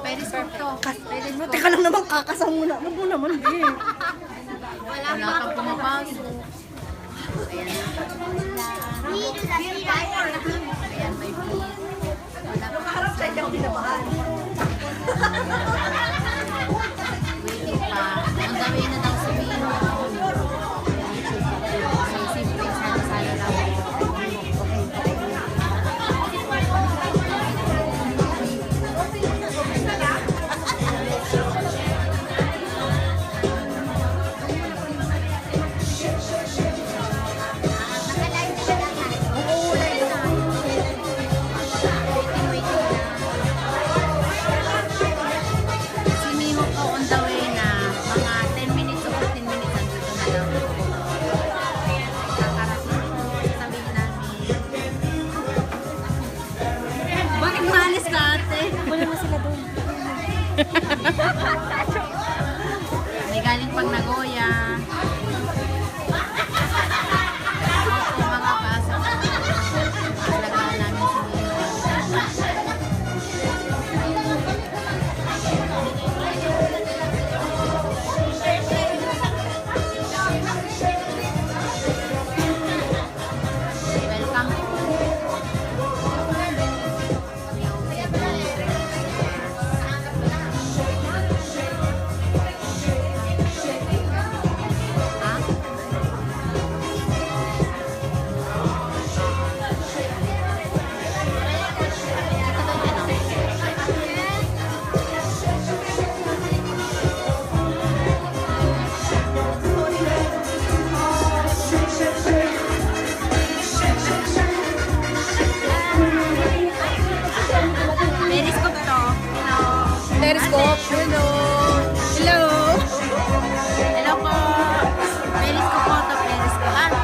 Periscope to. Periscope. Teka lang naman, kakasang muna. Wag mo naman, di. Wala kang pumapasok. Ayan, may fees. Wala pa. Harap sa inyong pinamahan. Waiting pa. Ang dami na daw sabihin mo. May simple salo-salo lang. Si Mimo po on the way na. Mga 10 minutes o 15 minutes andito na lang. Kakarating po. Sabihin namin. Bakit maalis ka ate? Wala mo sila doon. May galing pang Nagoya. Opo mga pasok. Alagaan namin si Mimo. Welcome po. Periscope to. Periscope. Hello. Hello. Hello po. Periscope po to. Periscope.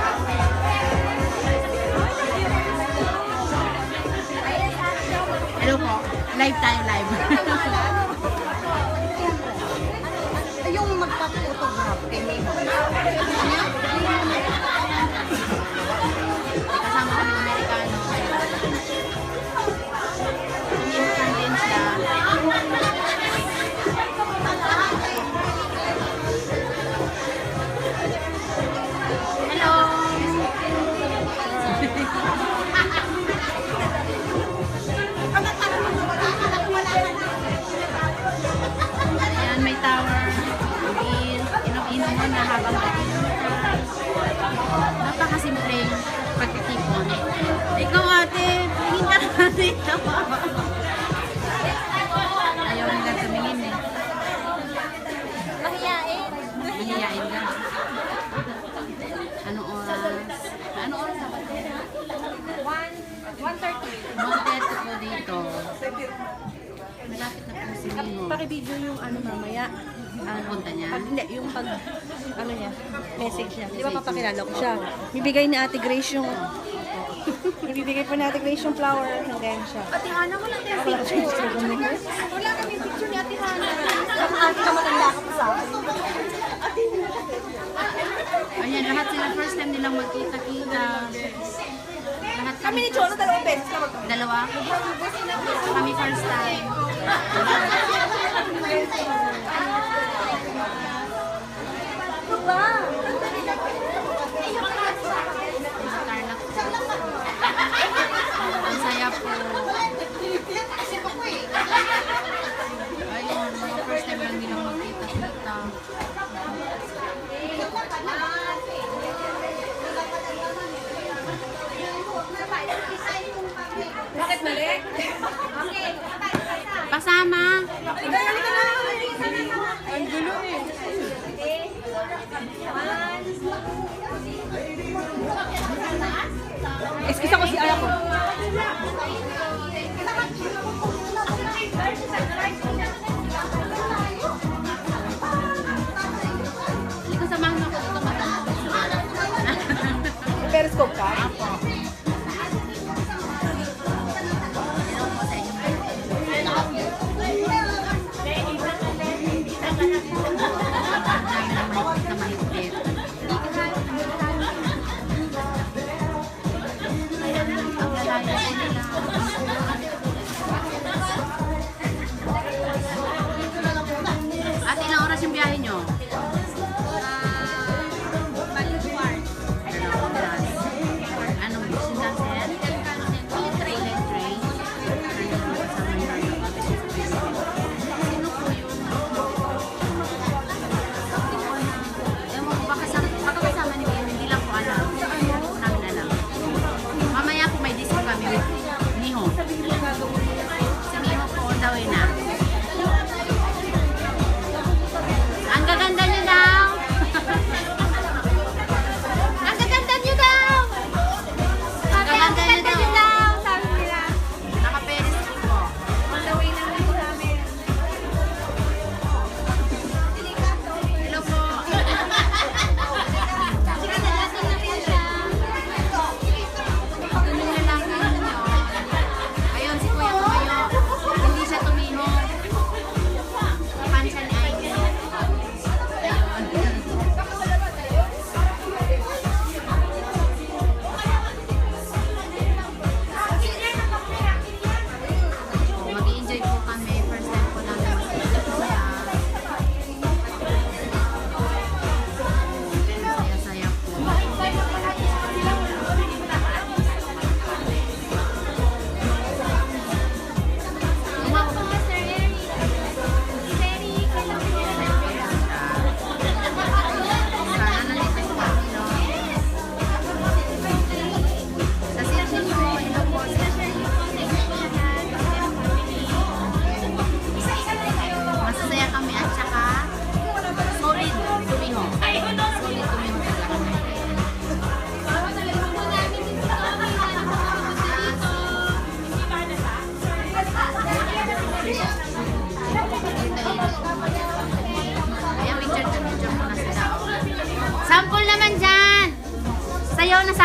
Hello po. Live tayo, live. Yung magpa-photograph kay Mimo. Kasama kami ng Amerikano. American din siya. Hello! Ayan, may tower. Inom-inom mo na habang nag-inom ka. Napakasimpleng pagtitipon. Ikaw ate, tingin ka na dito. Ayaw nila tumingin eh. Mahiyain. Mahihain ka. Anong oras? Anong oras na ba? 1:30. 1:30 po dito. Malapit na po si Mimo. Paki-video yung ano mamaya. Ang punta niya. Hindi, yung pag, ano niya, message niya. Di ba papakilala ko siya? Bibigay ni Ate Grace yung, ibibigay po ni Ate Grace yung flower, and then siya. Ate Hana, wala tayong Wala siya yung picture. Instagram ni Grace. Wala kami picture ni Ate Hana. Ate ka matanda ka pa sa akin. Ayan, lahat sila first time nilang magkita-kita. Lahat Kami ni Cholo, dalawang beses na magkakita. Dalawa? Kami first time. Ano ba? Tarlac po. Ang saya po. Ayun, mga first time lang nilang magkita-kita. Bakit mali? Pasama! Ang gulo eh. Eskisa ko si Ara ko. Hindi ko samahan ako dito matanda. Periscope ka? Apo. Hello po sa inyo.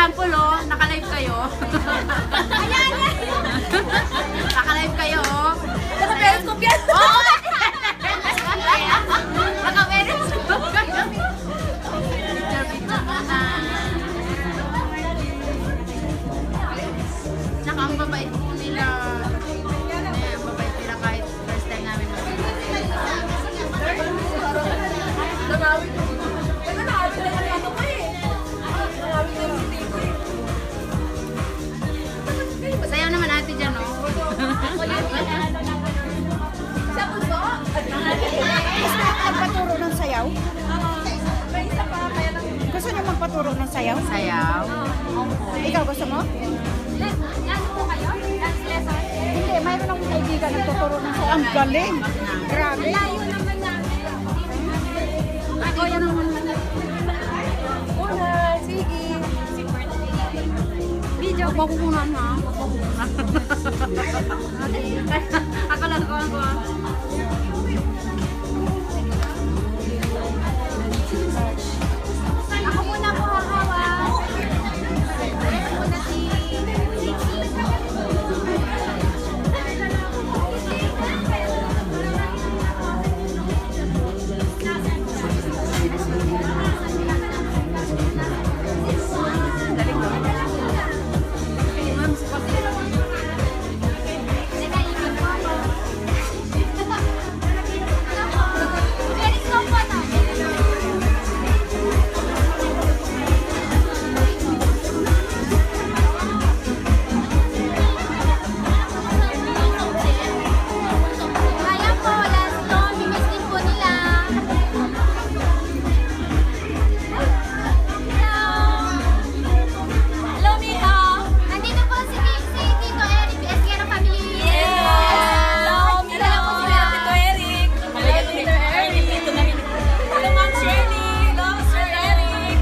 example, oh, naka-live kayo. Naka-live kayo, oh. Naka-periscope yan. Oh! Naka-periscope kayo. Picture muna. Tsaka ang babait po nila. Ang babait nila kahit first time namin masaya naman ate dyan, no? Magpaturo ng sayaw? Gusto niyo magpaturo ng sayaw? Sayaw. Ikaw gusto mo? Hindi, mayroon akong kaibigan na tuturo ng sayaw. Ang galing! Grabe! Ako yan naman. Una, sige. Video. Makukunan ha. Ako lang ko. Ako muna po hawak. Ako muna si... Kaya po, last to, mimiss din po nila. Hello, Mia! Nandito po si Tito Eric, Esquero Family. Hello, Hello po sila. Tito Eric. Hello, Tito Eric. Hello, Ma'am Shirley. Hello, Sir Eric.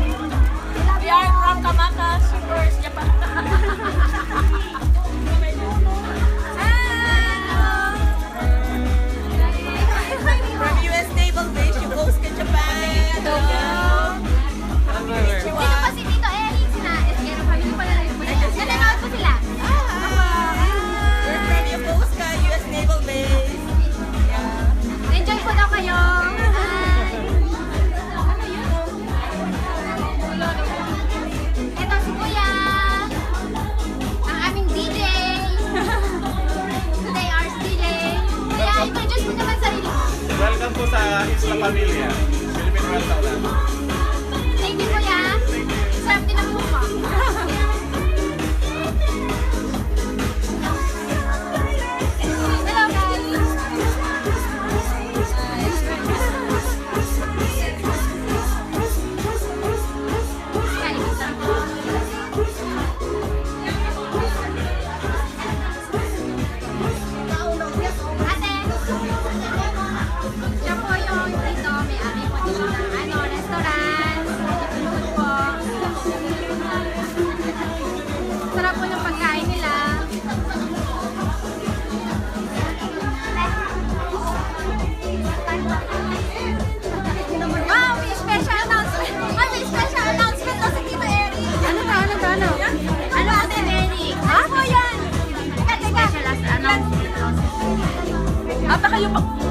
We are from Kamakas, Shippers, Japan. From US Naval Base, Yokosuka, Japan. Dito po si Tito Eric, sina Esquero Family pala rin po sila. Nanonood po sila. We're from Yokosuka, US Naval Base. Enjoy po daw kayo. Ito si Kuya. Ang aming DJ. Today ours DJ. Kuya, introduce mo naman sarili mo. Welcome po sa Isla Familia, Philippine Restaurant. Thank you, Kuya. Sarap din ang mukha. Hello, Ate, siya po yung dito, may ami po dito ng restaurant. Food po. Sarap po ng pagkain nila. Wow, may special announcement. Ay, may special announcement daw si Tito Eric. Ano? Ano, Ate Eric? Ako yan. Teka. Special announcement. Ata kayo pa.